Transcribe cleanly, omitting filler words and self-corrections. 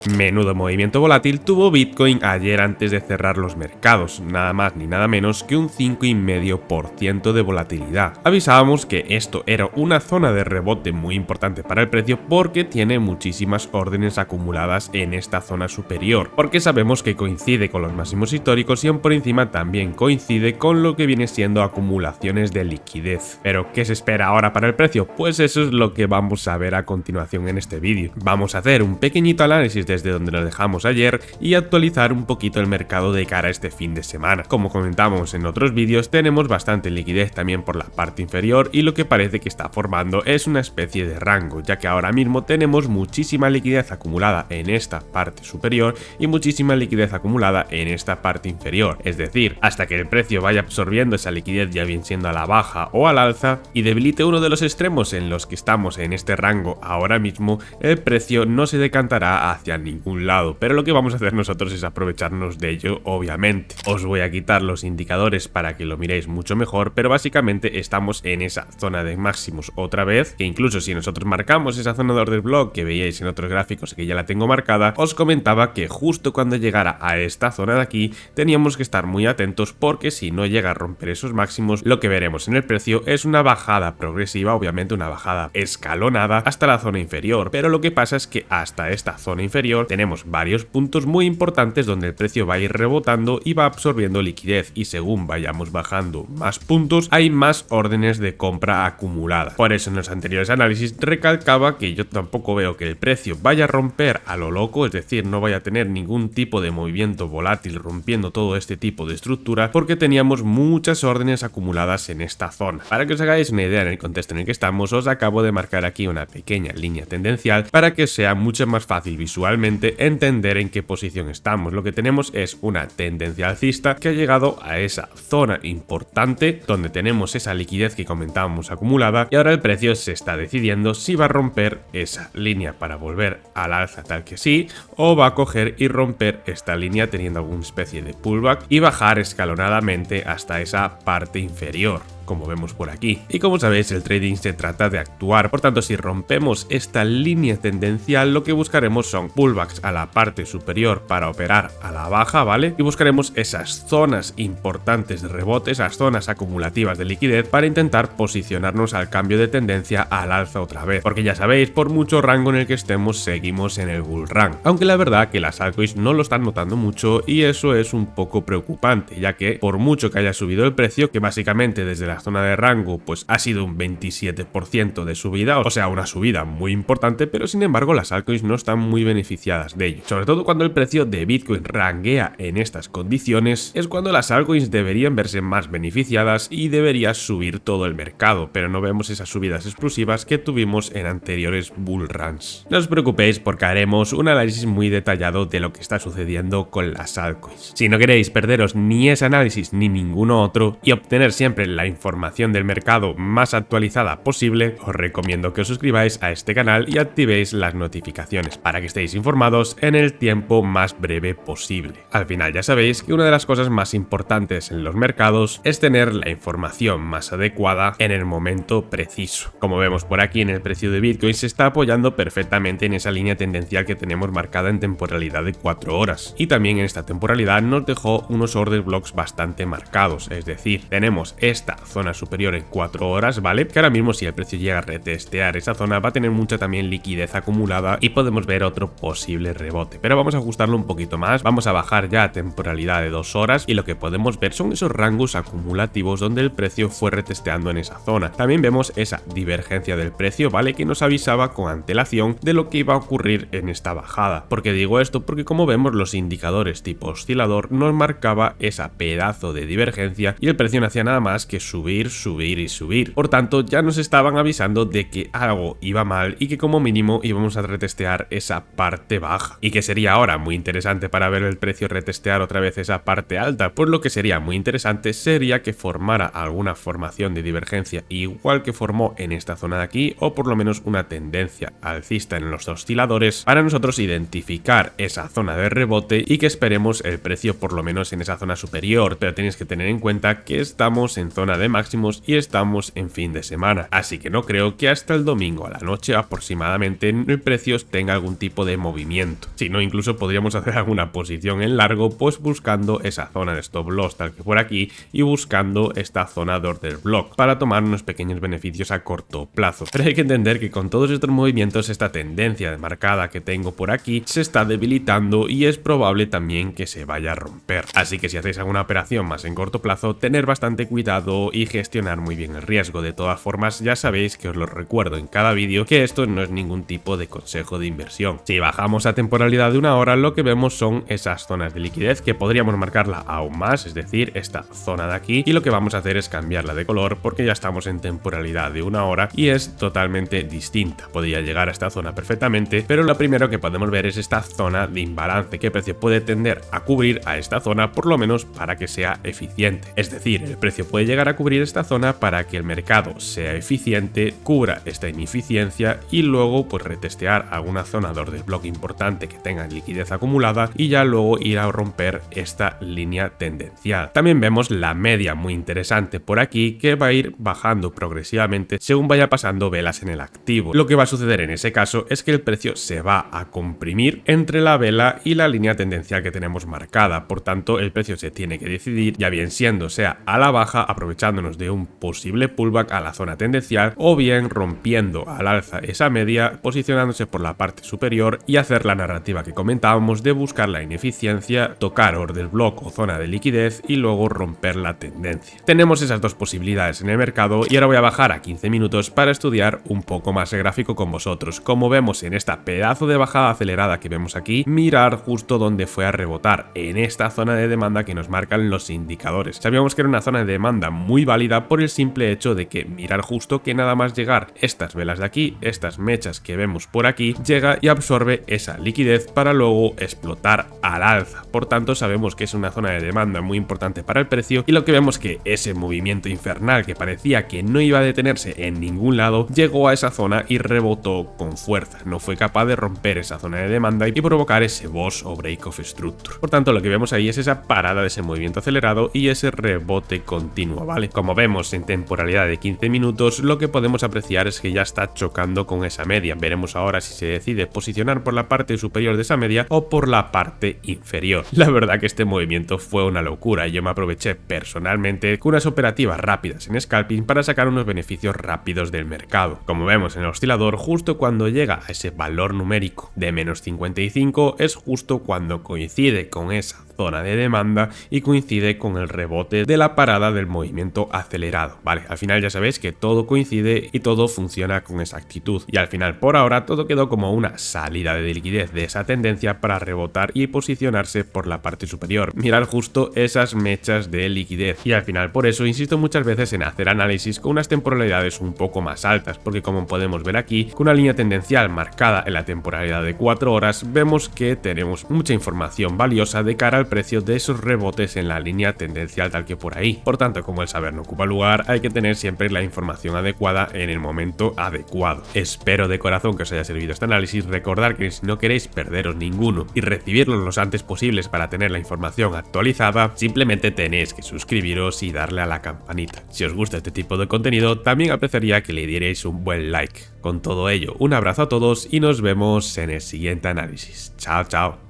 Menudo movimiento volátil tuvo Bitcoin ayer antes de cerrar los mercados, nada más ni nada menos que un 5,5% de volatilidad. Avisábamos que esto era una zona de rebote muy importante para el precio porque tiene muchísimas órdenes acumuladas en esta zona superior, porque sabemos que coincide con los máximos históricos y aún por encima también coincide con lo que viene siendo acumulaciones de liquidez. Pero ¿qué se espera ahora para el precio? Pues eso es lo que vamos a ver a continuación en este vídeo. Vamos a hacer un pequeñito análisis desde donde nos dejamos ayer y actualizar un poquito el mercado de cara a este fin de semana. Como comentamos en otros vídeos, tenemos bastante liquidez también por la parte inferior y lo que parece que está formando es una especie de rango, ya que ahora mismo tenemos muchísima liquidez acumulada en esta parte superior y muchísima liquidez acumulada en esta parte inferior. Es decir, hasta que el precio vaya absorbiendo esa liquidez, ya bien siendo a la baja o al alza, y debilite uno de los extremos en los que estamos en este rango ahora mismo, el precio no se decantará hacia ningún lado, pero lo que vamos a hacer nosotros es aprovecharnos de ello, obviamente. Os voy a quitar los indicadores para que lo miréis mucho mejor, pero básicamente estamos en esa zona de máximos otra vez, que incluso si nosotros marcamos esa zona de order block que veíais en otros gráficos que ya la tengo marcada, os comentaba que justo cuando llegara a esta zona de aquí teníamos que estar muy atentos, porque si no llega a romper esos máximos, lo que veremos en el precio es una bajada progresiva, obviamente una bajada escalonada hasta la zona inferior, pero lo que pasa es que hasta esta zona inferior tenemos varios puntos muy importantes donde el precio va a ir rebotando y va absorbiendo liquidez, y según vayamos bajando más puntos hay más órdenes de compra acumuladas. Por eso en los anteriores análisis recalcaba que yo tampoco veo que el precio vaya a romper a lo loco, es decir, no vaya a tener ningún tipo de movimiento volátil rompiendo todo este tipo de estructura, porque teníamos muchas órdenes acumuladas en esta zona. Para que os hagáis una idea en el contexto en el que estamos, os acabo de marcar aquí una pequeña línea tendencial para que sea mucho más fácil visualmente entender en qué posición estamos. Lo que tenemos es una tendencia alcista que ha llegado a esa zona importante donde tenemos esa liquidez que comentábamos acumulada, y ahora el precio se está decidiendo si va a romper esa línea para volver al alza tal que sí, o va a coger y romper esta línea teniendo alguna especie de pullback y bajar escalonadamente hasta esa parte inferior, como vemos por aquí. Y como sabéis, el trading se trata de actuar, por tanto si rompemos esta línea tendencial lo que buscaremos son pullbacks a la parte superior para operar a la baja, ¿vale? Y buscaremos esas zonas importantes de rebote, esas zonas acumulativas de liquidez para intentar posicionarnos al cambio de tendencia al alza otra vez, porque ya sabéis, por mucho rango en el que estemos seguimos en el bull run, aunque la verdad que las altcoins no lo están notando mucho y eso es un poco preocupante, ya que por mucho que haya subido el precio, que básicamente desde la zona de rango pues ha sido un 27% de subida, o sea, una subida muy importante, pero sin embargo las altcoins no están muy beneficiadas de ello. Sobre todo cuando el precio de Bitcoin ranguea en estas condiciones, es cuando las altcoins deberían verse más beneficiadas y debería subir todo el mercado, pero no vemos esas subidas explosivas que tuvimos en anteriores bull runs. No os preocupéis porque haremos un análisis muy detallado de lo que está sucediendo con las altcoins. Si no queréis perderos ni ese análisis ni ninguno otro y obtener siempre la información del mercado más actualizada posible, os recomiendo que os suscribáis a este canal y activéis las notificaciones para que estéis informados en el tiempo más breve posible. Al final ya sabéis que una de las cosas más importantes en los mercados es tener la información más adecuada en el momento preciso. Como vemos por aquí, en el precio de Bitcoin se está apoyando perfectamente en esa línea tendencial que tenemos marcada en temporalidad de 4 horas, y también en esta temporalidad nos dejó unos order blocks bastante marcados, es decir, tenemos esta zona superior en 4 horas, ¿vale? Que ahora mismo si el precio llega a retestear esa zona va a tener mucha también liquidez acumulada y podemos ver otro posible rebote, pero vamos a ajustarlo un poquito más, vamos a bajar ya a temporalidad de 2 horas y lo que podemos ver son esos rangos acumulativos donde el precio fue retesteando en esa zona. También vemos esa divergencia del precio, ¿vale? Que nos avisaba con antelación de lo que iba a ocurrir en esta bajada. ¿Por qué digo esto? Porque como vemos los indicadores tipo oscilador nos marcaba esa pedazo de divergencia y el precio no hacía nada más que subir, subir y subir. Por tanto, ya nos estaban avisando de que algo iba mal y que como mínimo íbamos a retestear esa parte baja. Y que sería ahora muy interesante para ver el precio retestear otra vez esa parte alta. Pues lo que sería muy interesante sería que formara alguna formación de divergencia igual que formó en esta zona de aquí, o por lo menos una tendencia alcista en los osciladores, para nosotros identificar esa zona de rebote y que esperemos el precio por lo menos en esa zona superior. Pero tenéis que tener en cuenta que estamos en zona de máximos y estamos en fin de semana, así que no creo que hasta el domingo a la noche aproximadamente el precio tenga algún tipo de movimiento. Si no, incluso podríamos hacer alguna posición en largo, pues buscando esa zona de stop loss tal que por aquí y buscando esta zona de order block para tomar unos pequeños beneficios a corto plazo. Pero hay que entender que con todos estos movimientos esta tendencia marcada que tengo por aquí se está debilitando y es probable también que se vaya a romper. Así que si hacéis alguna operación más en corto plazo, tener bastante cuidado y gestionar muy bien el riesgo. De todas formas, ya sabéis que os lo recuerdo en cada vídeo que esto no es ningún tipo de consejo de inversión. Si bajamos a temporalidad de una hora, lo que vemos son esas zonas de liquidez que podríamos marcarla aún más, es decir, esta zona de aquí, y lo que vamos a hacer es cambiarla de color porque ya estamos en temporalidad de una hora y es totalmente distinta. Podría llegar a esta zona perfectamente, pero lo primero que podemos ver es esta zona de imbalance que el precio puede tender a cubrir a esta zona, por lo menos para que sea eficiente. Es decir, el precio puede llegar a cubrir esta zona para que el mercado sea eficiente, cubra esta ineficiencia y luego pues retestear alguna zona de order block importante que tenga liquidez acumulada y ya luego ir a romper esta línea tendencial. También vemos la media muy interesante por aquí que va a ir bajando progresivamente según vaya pasando velas en el activo. Lo que va a suceder en ese caso es que el precio se va a comprimir entre la vela y la línea tendencial que tenemos marcada, por tanto el precio se tiene que decidir, ya bien siendo sea a la baja aprovechándonos de un posible pullback a la zona tendencial o bien rompiendo al alza esa media, posicionándose por la parte superior y hacer la narrativa que comentábamos de buscar la ineficiencia, tocar order block o zona de liquidez y luego romper la tendencia. Tenemos esas dos posibilidades en el mercado y ahora voy a bajar a 15 minutos para estudiar un poco más el gráfico con vosotros. Como vemos en esta pedazo de bajada acelerada que vemos aquí, mirar justo donde fue a rebotar, en esta zona de demanda que nos marcan los indicadores. Sabíamos que era una zona de demanda muy válida por el simple hecho de que mirar justo que nada más llegar estas velas de aquí, estas mechas que vemos por aquí, llega y absorbe esa liquidez para luego explotar al alza. Por tanto, sabemos que es una zona de demanda muy importante para el precio y lo que vemos que ese movimiento infernal que parecía que no iba a detenerse en ningún lado, llegó a esa zona y rebotó con fuerza. No fue capaz de romper esa zona de demanda y provocar ese boss o break of structure. Por tanto, lo que vemos ahí es esa parada de ese movimiento acelerado y ese rebote continuo, ¿vale? Como vemos en temporalidad de 15 minutos, lo que podemos apreciar es que ya está chocando con esa media. Veremos ahora si se decide posicionar por la parte superior de esa media o por la parte inferior. La verdad que este movimiento fue una locura y yo me aproveché personalmente con unas operativas rápidas en scalping para sacar unos beneficios rápidos del mercado. Como vemos en el oscilador, justo cuando llega a ese valor numérico de menos 55 es justo cuando coincide con esa zona de demanda y coincide con el rebote de la parada del movimiento acelerado, ¿vale? Al final ya sabéis que todo coincide y todo funciona con exactitud y al final por ahora todo quedó como una salida de liquidez de esa tendencia para rebotar y posicionarse por la parte superior. Mirar justo esas mechas de liquidez y al final por eso insisto muchas veces en hacer análisis con unas temporalidades un poco más altas, porque como podemos ver aquí, con una línea tendencial marcada en la temporalidad de 4 horas, vemos que tenemos mucha información valiosa de cara al precio de esos rebotes en la línea tendencial tal que por ahí. Por tanto, como el saber no ocupa lugar, hay que tener siempre la información adecuada en el momento adecuado. Espero de corazón que os haya servido este análisis. Recordad que si no queréis perderos ninguno y recibirlos lo antes posibles para tener la información actualizada, simplemente tenéis que suscribiros y darle a la campanita. Si os gusta este tipo de contenido, también apreciaría que le dierais un buen like. Con todo ello, un abrazo a todos y nos vemos en el siguiente análisis. Chao, chao.